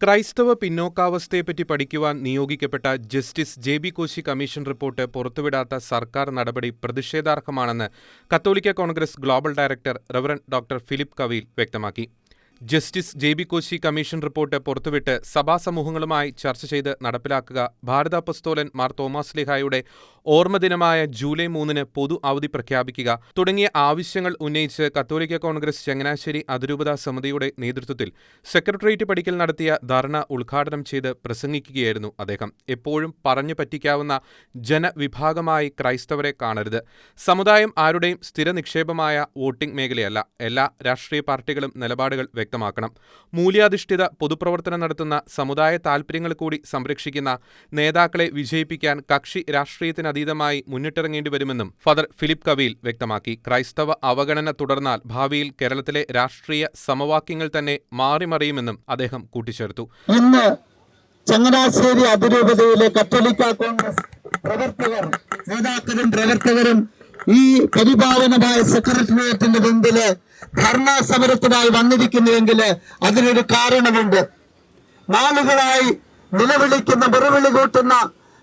ക്രൈസ്തവ പിന്നോക്കാവസ്ഥയെപ്പറ്റി പഠിക്കുവാൻ നിയോഗിക്കപ്പെട്ട justice J B. Koshy commission report പുറത്തുവിടാത്ത സർക്കാർ നടപടി പ്രതിഷേധാർഹമാണെന്ന് കത്തോലിക്കാ Congress global director reverend doctor Philip Kaveel വ്യക്തമാക്കി. Justice J B. Koshy commission report പുറത്തുവിട്ട് സഭാസമൂഹങ്ങളുമായി ചർച്ച ചെയ്ത് നടപ്പിലാക്കുക, ഭാരത അപ്പസ്തോലൻ മാർ തോമാസ് ശ്ലീഹായുടെ ഓർമ്മദിനമായ ജൂലൈ 3 പൊതു അവധി പ്രഖ്യാപിക്കുക തുടങ്ങിയ ആവശ്യങ്ങൾ ഉന്നയിച്ച് കത്തോലിക്കാ കോൺഗ്രസ് ചങ്ങനാശ്ശേരി അതിരൂപതാ സമിതിയുടെ നേതൃത്വത്തിൽ സെക്രട്ടേറിയറ്റ് പടിക്കൽ നടത്തിയ ധർണ ഉദ്ഘാടനം ചെയ്ത് പ്രസംഗിക്കുകയായിരുന്നു അദ്ദേഹം. എപ്പോഴും പറഞ്ഞു പറ്റിക്കാവുന്ന ജനവിഭാഗമായി ക്രൈസ്തവരെ കാണരുത്. സമുദായം ആരുടെയും സ്ഥിര നിക്ഷേപമായ വോട്ടിംഗ് മേഖലയല്ല. എല്ലാ രാഷ്ട്രീയ പാർട്ടികളും നിലപാടുകൾ വ്യക്തമാക്കണം. മൂല്യാധിഷ്ഠിത പൊതുപ്രവർത്തനം നടത്തുന്ന സമുദായ താൽപര്യങ്ങൾ കൂടി സംരക്ഷിക്കുന്ന നേതാക്കളെ വിജയിപ്പിക്കാൻ കക്ഷി രാഷ്ട്രീയത്തിനതീതമായി മുന്നിട്ടിറങ്ങേണ്ടി വരുമെന്നും ഫാദർ ഫിലിപ്പ് കവീൽ വ്യക്തമാക്കി. ക്രൈസ്തവ അവഗണന തുടർന്നാൽ ഭാവിയിൽ കേരളത്തിലെ രാഷ്ട്രീയ സമവാക്യങ്ങൾ തന്നെ മാറിമറിയുമെന്നും അദ്ദേഹം കൂട്ടിച്ചേർത്തു. ഇന്ന് ചങ്ങനാശ്ശേരി അതിരൂപതയിലെ കത്തോലിക്കാ കോൺഗ്രസ് പ്രവർത്തകരും ഈ പരിപാലനമായ സെക്രട്ടേറിയറ്റിന്റെ മുമ്പില് ധർണാ സമരത്തിനായി വന്നിരിക്കുന്നുവെങ്കിൽ അതിനൊരു കാരണമുണ്ട്. നാളുകളായി നിലവിളിക്കുന്ന മുറവിളി കൂട്ടുന്ന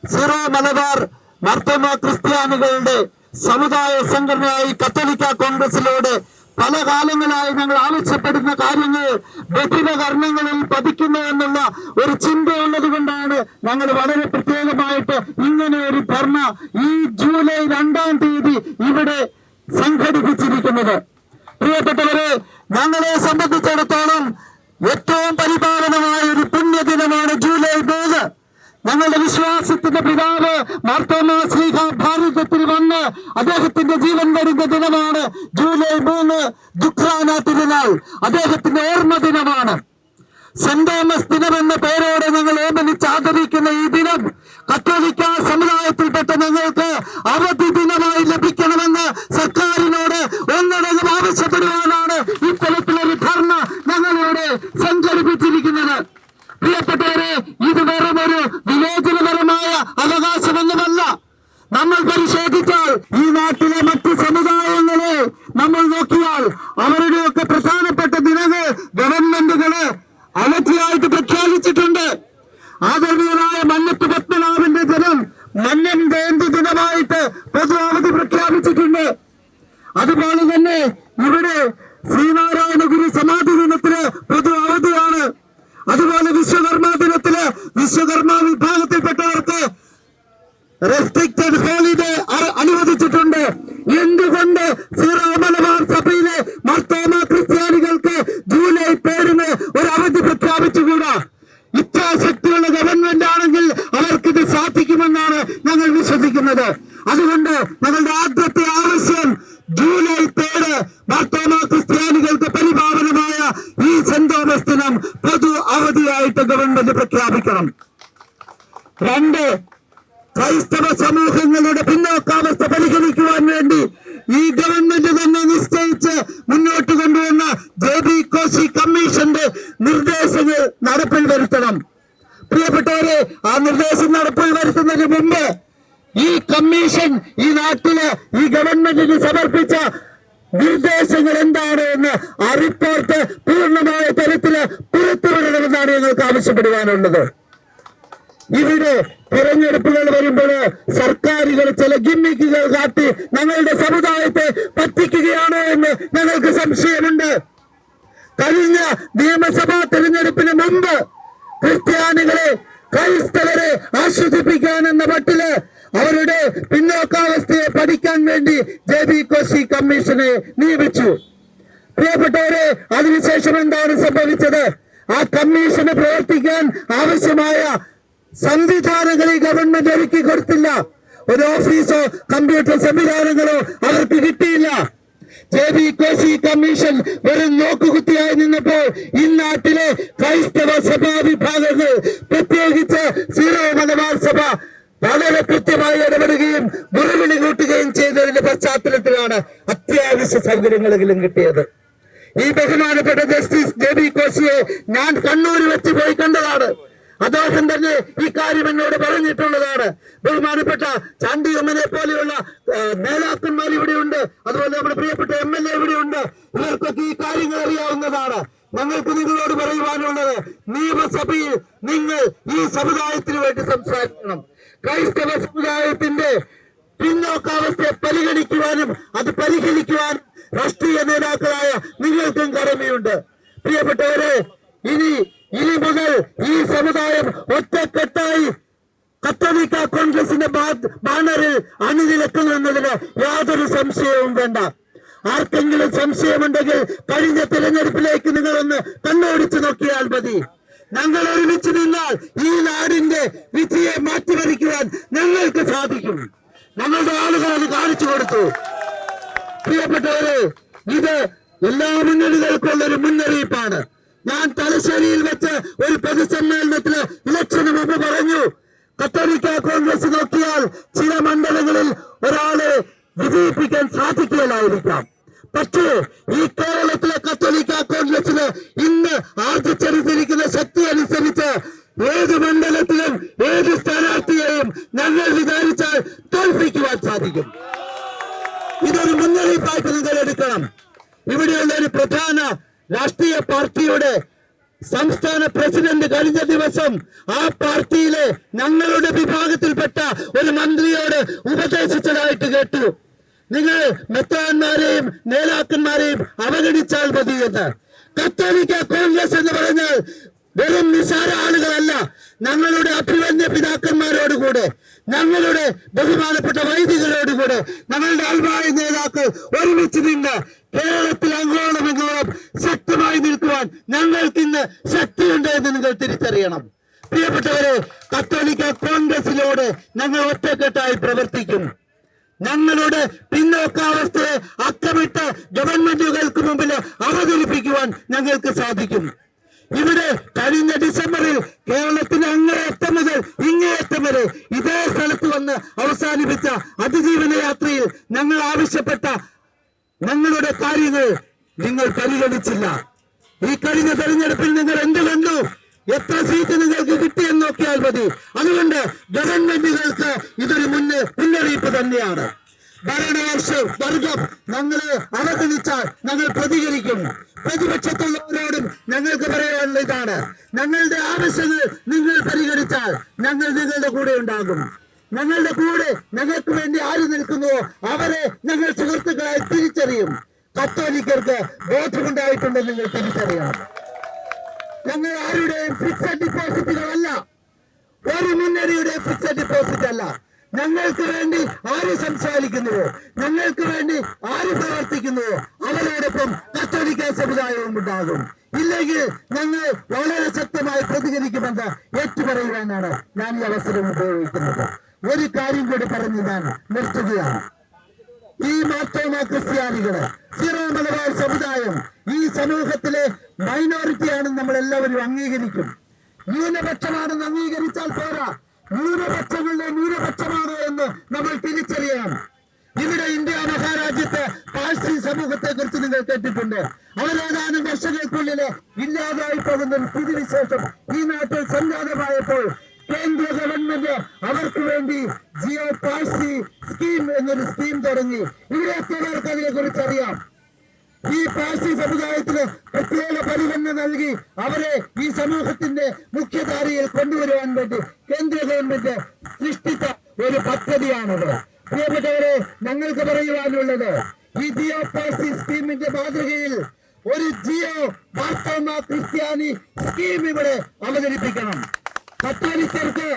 സിറോ മലബാർ മാർത്തോമാ ക്രിസ്ത്യാനികളുടെ സമുദായ സംഘടനയായി കത്തോലിക്കാ കോൺഗ്രസിലൂടെ പല കാലങ്ങളായി ഞങ്ങൾ ആവശ്യപ്പെടുന്ന കാര്യങ്ങൾ ബഹിരകർണങ്ങളിൽ പതിക്കുന്നു എന്നുള്ള ഒരു ചിന്തയുള്ളത് കൊണ്ടാണ് ഞങ്ങൾ വളരെ പ്രത്യേകമായിട്ട് ഇങ്ങനെ ഒരു ധർണ ഈ ജൂലൈ 2 തീയതി ഇവിടെ സംഘടിപ്പിച്ചിരിക്കുന്നത്. പ്രിയപ്പെട്ടവരെ, ഞങ്ങളെ സംബന്ധിച്ചിടത്തോളം ഏറ്റവും പരിപാലനമായ ഒരു പുണ്യദിനമാണ് ജൂലൈ 3. ഞങ്ങളുടെ വിശ്വാസത്തിന്റെ പിതാവ് മാർത്തോമാ ശ്ലീഹ ഭാരതത്തിൽ വന്ന് അദ്ദേഹത്തിന്റെ ജീവൻ വരുന്ന ദിനമാണ് ജൂലൈ 3. ദുഃഖാന തിരുനാൾ അദ്ദേഹത്തിന്റെ ഓർമ്മ ദിനമാണ്. സെന്റ് തോമസ് ദിനമെന്ന പേരോടെ ഞങ്ങൾ ഓമനിച്ച് ആദരിക്കുന്ന ഈ ദിനം കത്തോലിക്കാ സമുദായത്തിൽപ്പെട്ട ഞങ്ങൾക്ക് അവധി ദിനമായി ലഭിക്കണമെന്ന് സർക്കാരിനോട് ഒന്നടങ്കം ആവശ്യപ്പെടുവാനാണ് ഇത്തരത്തിലൊരു ധർണ ഞങ്ങളിവിടെ സംഘടിപ്പിച്ചിരിക്കുന്നത്. പ്രിയപ്പെട്ടവരെ, ഇത് വെറും ഒരു വിവേചനപരമായ അവകാശമൊന്നുമല്ല. നമ്മൾ പരിശോധിച്ചാൽ ഈ നാട്ടിലെ മറ്റ് സമുദായങ്ങളെ നമ്മൾ നോക്കിയാൽ അവരുടെയൊക്കെ പ്രധാനപ്പെട്ട ദിനങ്ങൾ ഗവൺമെന്റുകള് അവധിയായിട്ട് പ്രഖ്യാപിച്ചിട്ടുണ്ട്. ആദരണീയനായ മന്നത്ത് പത്മനാഭന്റെ ദിനം മന്നം ജയന്തി ദിനമായിട്ട് പൊതു അവധി പ്രഖ്യാപിച്ചിട്ടുണ്ട്. അതുപോലെ തന്നെ ഇവിടെ ശ്രീനാരായണ ഗുരു സമാധി ദിനത്തിന് പൊതു അവധിയാണ്. അതുപോലെ വിശ്വകർമ്മ ദിനത്തില് വിശ്വകർമ്മ വിഭാഗത്തിൽപ്പെട്ടവർക്ക് റെസ്ട്രിക്റ്റഡ് ഹോളിഡേ അനുവദിച്ചിട്ടുണ്ട്. എന്തുകൊണ്ട് സിറോ മലബാർ സഭയിലെ മാർത്തോമാ ക്രിസ്ത്യാനികൾക്ക് ജൂലൈ 3 ഒരു അവധി പ്രഖ്യാപിച്ചുകൂടാ? ഇച്ഛാശക്തിയുള്ള ഗവൺമെന്റ് ആണെങ്കിൽ അവർക്കിത് സാധിക്കുമെന്നാണ് ഞങ്ങൾ വിശ്വസിക്കുന്നത്. അതുകൊണ്ട് ഞങ്ങളുടെ ആദ്യത്തെ ആവശ്യം ജൂലൈ 3 മാർത്തോമാ ക്രിസ്ത്യാനികൾക്ക് പരിപാലനമായ ഈ സെന്റ് തോമസ് ദിനം പൊതു അവധിയായിട്ട് ഗവൺമെന്റ് പ്രഖ്യാപിക്കണം. 2, ക്രൈസ്തവ സമൂഹങ്ങളുടെ പിന്നോക്കാവസ്ഥ പരിഗണിക്കുവാൻ വേണ്ടി ഈ ഗവൺമെന്റ് തന്നെ നിശ്ചയിച്ച് മുന്നോട്ട് കൊണ്ടുവന്ന ജെ.ബി. കോശി കമ്മീഷന്റെ നിർദ്ദേശങ്ങൾ നടപ്പിൽ വരുത്തണം. പ്രിയപ്പെട്ടവരെ, ആ നിർദ്ദേശം നടപ്പിൽ വരുത്തുന്നതിന് മുമ്പ് ഈ കമ്മീഷൻ ഈ നാട്ടില് ഈ ഗവൺമെന്റിന് സമർപ്പിച്ച നിർദ്ദേശങ്ങൾ എന്താണ് എന്ന് ആ റിപ്പോർട്ട് പൂർണ്ണമായ തരത്തില് പുറത്തുവിടണമെന്നാണ് ഞങ്ങൾക്ക് ആവശ്യപ്പെടുവാനുള്ളത്. ഇവിടെ തെരഞ്ഞെടുപ്പുകൾ വരുമ്പോൾ സർക്കാരുകൾ ചില ഗിമ്മിക്കുകൾ കാട്ടി ഞങ്ങളുടെ സമുദായത്തെ പറ്റിക്കുകയാണോ എന്ന് ഞങ്ങൾക്ക് സംശയമുണ്ട്. കഴിഞ്ഞ നിയമസഭാ തെരഞ്ഞെടുപ്പിന് മുമ്പ് ക്രിസ്ത്യാനികളെ ക്രൈസ്തവരെ ആശ്വസിപ്പിക്കാനെന്ന മട്ടില് അവരുടെ പിന്നോക്കാവസ്ഥയെ പഠിക്കാൻ വേണ്ടി ജെ.ബി. കോശി കമ്മീഷനെ നിയമിച്ചു. പ്രിയപ്പെട്ടവരെ, അതിനുശേഷം എന്താണ് സംഭവിച്ചത്? ആ കമ്മീഷന് പ്രവർത്തിക്കാൻ ആവശ്യമായ സംവിധാനങ്ങൾ ഈ ഗവൺമെന്റ് ഒരുക്കി കൊടുത്തില്ല. ഒരു ഓഫീസോ കമ്പ്യൂട്ടർ സംവിധാനങ്ങളോ അവർക്ക് കിട്ടിയില്ല. ജെ.ബി. കോശി കമ്മീഷൻ വെറും നോക്കുകുത്തിയായി നിന്നപ്പോൾ ഈ നാട്ടിലെ ക്രൈസ്തവ സഭാ വിഭാഗങ്ങൾ, പ്രത്യേകിച്ച് സിറോ മലബാർ സഭ വളരെ കൃത്യമായി ഇടപെടുകയും മുറിവിളി കൂട്ടുകയും ചെയ്തതിന്റെ പശ്ചാത്തലത്തിലാണ് അത്യാവശ്യ സൗകര്യങ്ങളെങ്കിലും കിട്ടിയത്. ഈ ബഹുമാനപ്പെട്ട ജസ്റ്റിസ് ജെ.ബി. കോശിയെ ഞാൻ കണ്ണൂര് വെച്ച് പോയി കണ്ടതാണ്. അദ്ദേഹം തന്നെ ഈ കാര്യം എന്നോട് പറഞ്ഞിട്ടുള്ളതാണ്. ബഹുമാനപ്പെട്ട ചാണ്ടി ഉമ്മനെ പോലെയുള്ള നേതാക്കന്മാർ ഇവിടെയുണ്ട്. അതുപോലെ നമ്മുടെ പ്രിയപ്പെട്ട MLA ഇവിടെയുണ്ട്. ഇവർക്കൊക്കെ ഈ കാര്യങ്ങൾ അറിയാവുന്നതാണ്. ഞങ്ങൾക്ക് നിങ്ങളോട് പറയുവാനുള്ളത്, നിയമസഭയിൽ നിങ്ങൾ ഈ സമുദായത്തിന് വേണ്ടി സംസാരിക്കണം. ക്രൈസ്തവ സമുദായത്തിന്റെ പിന്നോക്കാവസ്ഥയെ പരിഗണിക്കുവാനും അത് പരിഹരിക്കുവാനും രാഷ്ട്രീയ നേതാക്കളായ നിങ്ങൾക്കും കടമയുണ്ട്. പ്രിയപ്പെട്ടവരെ, ഇനി മുതൽ ഈ സമുദായം ഒറ്റക്കെട്ടായി കത്തോലിക്ക കോൺഗ്രസിന്റെ ബാനറിൽ അണിനിരക്കുമെന്നതിന് യാതൊരു സംശയവും വേണ്ട. ആർക്കെങ്കിലും സംശയമുണ്ടെങ്കിൽ കഴിഞ്ഞ തിരഞ്ഞെടുപ്പിലേക്ക് നിങ്ങളൊന്ന് കണ്ണോടിച്ചു നോക്കിയാൽ മതി. ഞങ്ങൾ ഒരുമിച്ച് നിന്നാൽ ഈ നാടിന്റെ വിധിയെ മാറ്റിമറിക്കുവാൻ ഞങ്ങൾക്ക് സാധിക്കും. ഞങ്ങളുടെ ആളുകൾ അത് കാണിച്ചു കൊടുത്തു. പ്രിയപ്പെട്ടവരെ, ഇത് എല്ലാ മുന്നണികൾക്കുള്ള ഒരു മുന്നറിയിപ്പാണ്. ഞാൻ തലശ്ശേരിയിൽ വെച്ച് ഒരു പൊതുസമ്മേളനത്തിൽ ഇലക്ഷന് മുമ്പ് പറഞ്ഞു, കത്തോലിക്ക കോൺഗ്രസ് നോക്കിയാൽ ചില മണ്ഡലങ്ങളിൽ ഒരാളെ വിജയിപ്പിക്കാൻ സാധിക്കുകയില്ലായിരിക്കാം. പക്ഷേ ഈ കേരളത്തിലെ കത്തോലിക്ക കോൺഗ്രസിന് ഇന്ന് ആർജിച്ചെടുത്തിരിക്കുന്ന ശക്തി അനുസരിച്ച് ഏത് മണ്ഡലത്തിലും ഏത് സ്ഥാനാർത്ഥിയെയും ഞങ്ങൾ വിചാരിച്ചാൽ തോൽപ്പിക്കുവാൻ സാധിക്കും. ഇതൊരു മുന്നറിയിപ്പായിട്ട് നിങ്ങൾ എടുക്കണം. ഇവിടെയുള്ള ഒരു പ്രധാന രാഷ്ട്രീയ പാർട്ടിയുടെ സംസ്ഥാന പ്രസിഡന്റ് കഴിഞ്ഞ ദിവസം ആ പാർട്ടിയിലെ ഞങ്ങളുടെ വിഭാഗത്തിൽപ്പെട്ട ഒരു മന്ത്രിയോട് ഉപദേശിച്ചതായിട്ട് കേട്ടു. നിങ്ങൾ മെത്രാന്മാരെയും നേതാക്കന്മാരെയും അവഗണിച്ചാൽ മതി എന്ന്. കത്തോലിക്ക കോൺഗ്രസ് എന്ന് പറഞ്ഞാൽ വെറും നിസാര ആളുകളല്ല. ഞങ്ങളുടെ അഭിമന്യ പിതാക്കന്മാരോടുകൂടെ, ഞങ്ങളുടെ ബഹുമാനപ്പെട്ട വൈദികരോടുകൂടെ, ഞങ്ങളുടെ ആത്മായ നേതാക്കൾ ഒരുമിച്ച് നിന്ന് കേരളത്തിൽ അങ്ങോളം ഇങ്ങോളം ശക്തമായി നിൽക്കുവാൻ ഞങ്ങൾക്ക് ഇന്ന് ശക്തിയുണ്ട് എന്ന് നിങ്ങൾ തിരിച്ചറിയണം. പ്രിയപ്പെട്ടവരെ, കത്തോലിക്ക കോൺഗ്രസിലൂടെ ഞങ്ങൾ ഒറ്റക്കെട്ടായി പ്രവർത്തിക്കും. ഞങ്ങളുടെ പിന്നോക്കാവസ്ഥയെ അക്കമിട്ട് ഗവൺമെന്റുകൾക്ക് മുമ്പിൽ അവതരിപ്പിക്കുവാൻ ഞങ്ങൾക്ക് സാധിക്കും. ഇവിടെ കഴിഞ്ഞ ഡിസംബറിൽ കേരളത്തിന്റെ അങ്ങേയറ്റം മുതൽ ഇങ്ങേയറ്റം വരെ ഇതേ സ്ഥലത്ത് വന്ന് അവസാനിപ്പിച്ച അതിജീവന യാത്രയിൽ ഞങ്ങൾ ആവശ്യപ്പെട്ട ഞങ്ങളുടെ കാര്യങ്ങൾ നിങ്ങൾ പരിഗണിച്ചില്ല. ഈ കഴിഞ്ഞ തെരഞ്ഞെടുപ്പിൽ നിങ്ങൾ എന്ത് കണ്ടു? എത്ര സീറ്റ് നിങ്ങൾക്ക് കിട്ടിയെന്ന് നോക്കിയാൽ മതി. അതുകൊണ്ട് ഗവൺമെന്റുകൾക്ക് ഇതൊരു മുന്നറിയിപ്പ് തന്നെയാണ്. വർഗം ഞങ്ങളെ അവഗണിച്ചാൽ ഞങ്ങൾ പ്രതികരിക്കും. പ്രതിപക്ഷത്തുള്ളവരോടും ഞങ്ങൾക്ക് പറയാനുള്ള ഇതാണ്, ഞങ്ങളുടെ ആവശ്യങ്ങൾ നിങ്ങൾ പരിഗണിച്ചാൽ ഞങ്ങൾ നിങ്ങളുടെ കൂടെ ഉണ്ടാകും. ഞങ്ങളുടെ കൂടെ ഞങ്ങൾക്ക് വേണ്ടി ആര് നിൽക്കുന്നുവോ അവരെ ഞങ്ങൾ സുഹൃത്തുക്കളായി തിരിച്ചറിയും. കത്തോലിക്കർക്ക് ബോധമുണ്ടായിട്ടുണ്ടെന്ന് നിങ്ങൾ തിരിച്ചറിയണം. ഞങ്ങൾ ആരുടെയും ഫിക്സഡ് ഡിപ്പോസിറ്റുകളല്ല, ഒരു മുന്നണിയുടെ ഫിക്സഡ് ഡിപ്പോസിറ്റ് അല്ല. ഞങ്ങൾക്ക് വേണ്ടി ആര് സംസാരിക്കുന്നുവോ, ഞങ്ങൾക്ക് വേണ്ടി ആര് പ്രവർത്തിക്കുന്നുവോ അവരോടൊപ്പം കത്തോലിക്ക സമുദായവും ഉണ്ടാകും. ഇല്ലെങ്കിൽ ഞങ്ങൾ വളരെ ശക്തമായി പ്രതികരിക്കുമെന്ന് ഏറ്റുപറയുവാനാണ് ഞാൻ ഈ അവസരം ഉപയോഗിക്കുന്നത്. ഒരു കാര്യം കൂടി പറഞ്ഞ് ഞാൻ നിർത്തുകയാണ്. ഈ മാർത്തോമാ ക്രിസ്ത്യാനികള്, സിറോ മലബാർ സമുദായം ഈ സമൂഹത്തിലെ മൈനോറിറ്റിയാണെന്ന് നമ്മൾ എല്ലാവരും അംഗീകരിക്കും. ന്യൂനപക്ഷമാണെന്ന് അംഗീകരിച്ചാൽ പോരാ, ന്യൂനപക്ഷങ്ങളുടെ ന്യൂനപക്ഷമാണ് എന്ന് നമ്മൾ തിരിച്ചറിയണം. ഇവിടെ ഇന്ത്യ മഹാരാജ്യത്ത് പാഴ്സി സമൂഹത്തെ കുറിച്ച് നിങ്ങൾ കേട്ടിട്ടുണ്ട്. അവരേതാനും വർഷങ്ങൾക്കുള്ളിൽ ഇല്ലാതായി പോകുന്ന ഒരു സ്ഥിതിവിശേഷം ഈ നാട്ടിൽ സംജാതമായപ്പോൾ കേന്ദ്ര ഗവൺമെന്റ് അവർക്ക് വേണ്ടി ജിയോ പാഴ്സി സ്കീം എന്നൊരു സ്കീം തുടങ്ങി. ഇവിടെ എത്രപേർക്ക് അതിനെ കുറിച്ച് അറിയാം? ഈ പാഴ്സി സമുദായത്തിന് പ്രത്യേക പരിഗണന നൽകി അവരെ ഈ സമൂഹത്തിന്റെ മുഖ്യധാരയിൽ കൊണ്ടുവരുവാൻ വേണ്ടി കേന്ദ്ര ഗവൺമെന്റ് സൃഷ്ടിച്ച ഒരു പദ്ധതിയാണത്. പ്രിയപ്പെട്ടവരെ, ഞങ്ങൾക്ക് പറയുവാനുള്ളത്, ഈ ജിയോ പാഴ്സി സ്കീമിന്റെ മാതൃകയിൽ ഒരു ജിയോ മാർത്തോമാ ക്രിസ്ത്യാനി സ്കീം ഇവിടെ അവതരിപ്പിക്കണം. കത്തോലിക്കർക്ക്,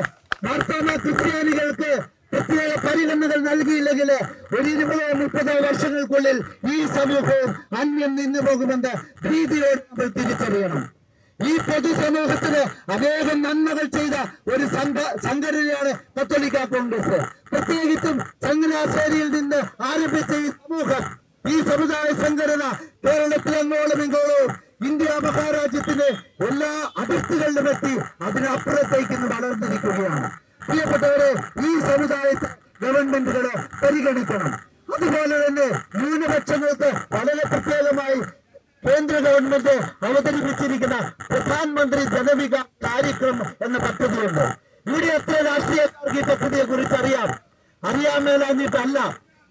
മാർത്തോമാ ക്രിസ്ത്യാനികൾക്ക് പ്രത്യേക പരിഗണനകൾ നൽകിയില്ലെങ്കിൽ ഒരു 20-30 വർഷങ്ങൾക്കുള്ളിൽ ഈ സമൂഹവും അന്യം നിന്നു പോകുമെന്ന് ഭീതിയോട് നമ്മൾ തിരിച്ചറിയണം. ഈ പൊതുസമൂഹത്തിന് അനേകം നന്മകൾ ചെയ്ത ഒരു സംഘടനയാണ് കത്തോലിക്ക കോൺഗ്രസ്. പ്രത്യേകിച്ചും ചങ്ങനാശ്ശേരിയിൽ നിന്ന് ആരംഭിച്ച ഈ സമൂഹം, ഈ സമുദായ സംഘടന കേരളത്തിലങ്ങോളം ഇങ്ങോളവും ഇന്ത്യ മഹാരാജ്യത്തിന്റെ എല്ലാ അതിർത്തികളിലും എത്തി അതിനപ്പുറത്തേക്ക് വളർന്നിരിക്കുകയാണ്. പ്രിയപ്പെട്ടവരെ, ഈ സമുദായത്തെ ഗവൺമെന്റുകളെ പരിഗണിക്കണം. അതുപോലെ തന്നെ ന്യൂനപക്ഷങ്ങൾക്ക് വളരെ പ്രത്യേകമായി കേന്ദ്ര ഗവൺമെന്റ് അവതരിപ്പിച്ചിരിക്കുന്ന പ്രധാനമന്ത്രി ജനവികാസ് കാര്യക്രമം എന്ന പദ്ധതിയുണ്ട്. ഇവിടെ എത്ര രാഷ്ട്രീയക്കാർക്ക് ഈ പദ്ധതിയെ കുറിച്ച് അറിയാൻ മേലാഞ്ഞിട്ടല്ല.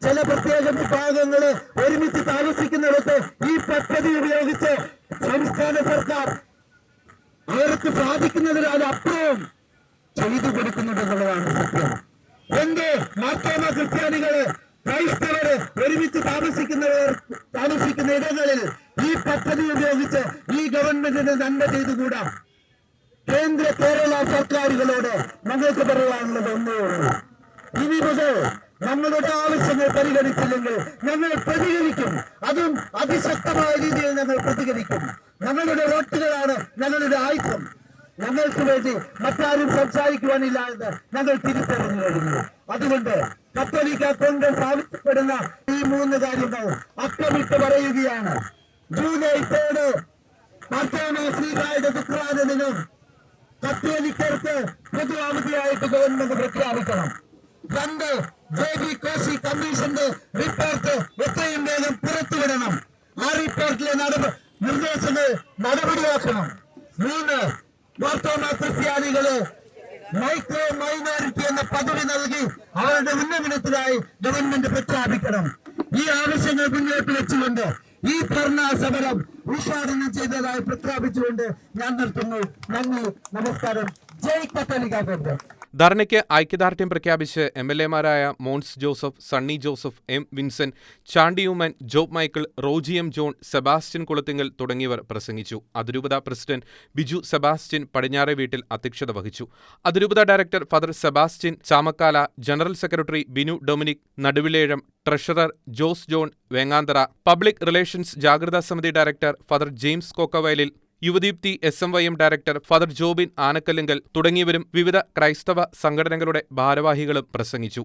ചില പ്രത്യേക വിഭാഗങ്ങള് ഒരുമിച്ച് താമസിക്കുന്നിടത്ത് ഈ പദ്ധതി ഉപയോഗിച്ച് സംസ്ഥാന സർക്കാർ അവർക്ക് സാധിക്കുന്നതിനപ്പുറവും ചെയ്തു കൊടുക്കുന്നുണ്ടെന്നുള്ളതാണ് സത്യം. എന്റെ മാർത്തോമ ക്രിസ്ത്യാനികള്, ക്രൈസ്തവര് ഒരുമിച്ച് താമസിക്കുന്ന ഇടങ്ങളിൽ ഈ പദ്ധതി ഉപയോഗിച്ച് ഈ ഗവൺമെന്റിന് നന്മ ചെയ്തുകൂടാ. കേരള സർക്കാരുകളോട് ഞങ്ങൾക്ക് പറയാനുള്ളത് ഒന്നേ ഉള്ളൂ. ഇനി മുതൽ ഞങ്ങളുടെ ആവശ്യങ്ങൾ പരിഗണിച്ചില്ലെങ്കിൽ ഞങ്ങൾ പ്രതികരിക്കും. അതും അതിശക്തമായ രീതിയിൽ ഞങ്ങൾ പ്രതികരിക്കും. ഞങ്ങളുടെ വോട്ടുകളാണ് ഞങ്ങളുടെ ആയുധം. ഞങ്ങൾക്ക് വേണ്ടി മറ്റാരും സംസാരിക്കുവാനില്ല എന്ന് ഞങ്ങൾ തിരിച്ചറിഞ്ഞു കഴിഞ്ഞു. അതുകൊണ്ട് കത്തോലിക്ക കോൺഗ്രസ് ആവശ്യപ്പെടുന്ന ഈ 3 കാര്യങ്ങൾ അക്കമിട്ട് പറയുകയാണ്. ജൂലൈ 3 മാർത്തോമ ശ്രീകായുടെ ദുഃഖാന ദിനം കത്തോലിക്കർക്ക് പൊതു അവധിയായിട്ട് ഗവൺമെന്റ് പ്രഖ്യാപിക്കണം. 2, ജെ.ബി. കോശി കമ്മീഷന്റെ റിപ്പോർട്ട് എത്രയും വേഗം പുറത്തുവിടണം. ആ റിപ്പോർട്ടിലെ നിർദ്ദേശങ്ങൾ നടപടിയാക്കണം. 3, മാർത്തോമ ക്രിസ്ത്യാനികള് മൈക്രോ മൈനോറിറ്റി എന്ന പദവി നൽകി അവരുടെ ഉന്നമനത്തിനായി ഗവൺമെന്റ് പ്രഖ്യാപിക്കണം. ഈ ആവശ്യങ്ങൾ മുന്നോട്ട് വെച്ചുകൊണ്ട് ഈ ധർണാ സമരം ഉദ്ഘാടനം ചെയ്തതായി പ്രഖ്യാപിച്ചുകൊണ്ട് ഞാൻ നിർത്തുന്നു. നന്ദി, നമസ്കാരം. ജയ് കത്തോലിക്ക കോൺഗ്രസ്. ധർണയ്ക്ക് ഐക്യദാർഢ്യം പ്രഖ്യാപിച്ച് എം.എൽ.എമാരായ Mons Joseph, Sunny Joseph, M. Vincent, Chandy Oommen, Job Michael, Roji M. John, Sebastian Kulathinkal തുടങ്ങിയവർ പ്രസംഗിച്ചു. അതിരൂപത പ്രസിഡന്റ് ബിജു സെബാസ്റ്റ്യൻ പടിഞ്ഞാറെ വീട്ടിൽ അധ്യക്ഷത വഹിച്ചു. അതിരൂപത director father Sebastian Chamakkala, general secretary Binu Dominic Naduvilezham, treasurer Jose John Vengantharra, public relations ജാഗ്രതാ സമിതി director father James Kokkavayalil, Yuvadeepthi SMYM director father Jobin Anakkallinkal തുടങ്ങിയവരും വിവിധ ക്രൈസ്തവ സംഘടനകളുടെ ഭാരവാഹികളും പ്രസംഗിച്ചു.